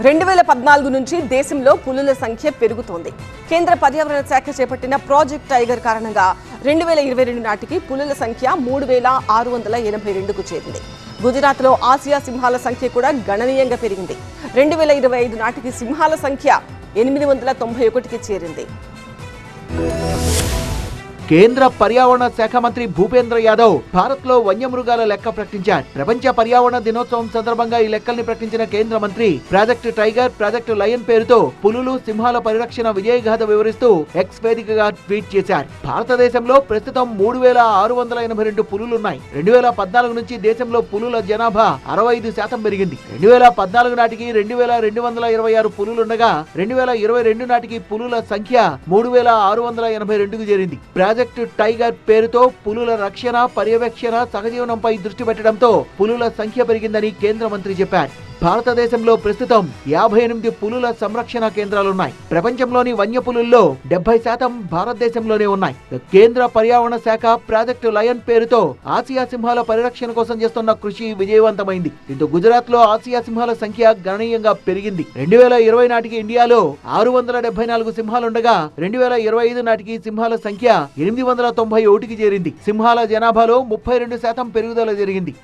2014 నుంచి దేశంలో పులుల సంఖ్య పెరుగుతోంది. కేంద్ర పర్యావరణ శాఖ చేపట్టిన ప్రాజెక్ట్ టైగర్ కారణంగా 2022 నాటికి పులుల సంఖ్య 3682కు చేరింది. గుజరాత్లో ఆసియా సింహాల సంఖ్య కూడా గణనీయంగా పెరిగింది. 2025 నాటికి సింహాల సంఖ్య 891కి చేరింది. కేంద్ర పర్యావరణ శాఖ మంత్రి భూపేంద్ర యాదవ్ భారత్ లో వన్యమృగాల లెక్క ప్రకటించారు. ప్రపంచ పర్యావరణ దినోత్సవం సందర్భంగా ఈ లెక్కల్ని ప్రకటించిన కేంద్ర మంత్రి ప్రాజెక్టు టైగర్, ప్రాజెక్టు లయన్ పేరుతో పులులు, సింహాల పరిరక్షణ విజయగాథ వివరిస్తూ ఎక్స్ వేదికగా ట్వీట్ చేశారు. భారతదేశంలో ప్రస్తుతం 3682 పులులున్నాయి. 2014 నుంచి దేశంలో పులుల జనాభా 65% పెరిగింది. 2014 నాటికి 2226 పులులుండగా 2022 నాటికి పులుల సంఖ్య 3682కు చేరింది. ప్రాజెక్టు టైగర్ పేరుతో పులుల రక్షణ, పర్యవేక్షణ, సహజీవనంపై దృష్టి పెట్టడంతో పులుల సంఖ్య పెరిగిందని కేంద్ర మంత్రి చెప్పారు. భారతదేశంలో ప్రస్తుతం 58 పులుల సంరక్షణ కేంద్రాలున్నాయి. ప్రపంచంలోని వన్యపులుల్లో 70% భారతదేశంలోనే ఉన్నాయి. కేంద్ర పర్యావరణ శాఖ ప్రాజెక్టు లయన్ పేరుతో ఆసియా సింహాల పరిరక్షణ కోసం చేస్తున్న కృషి విజయవంతమైంది. దీంతో గుజరాత్ లో ఆసియా సింహాల సంఖ్య గణనీయంగా పెరిగింది. 2020 నాటికి ఇండియాలో 674 సింహాలుండగా 2025 నాటికి సింహాల సంఖ్య 891కి చేరింది. సింహాల జనాభాలో 32% పెరుగుదల జరిగింది.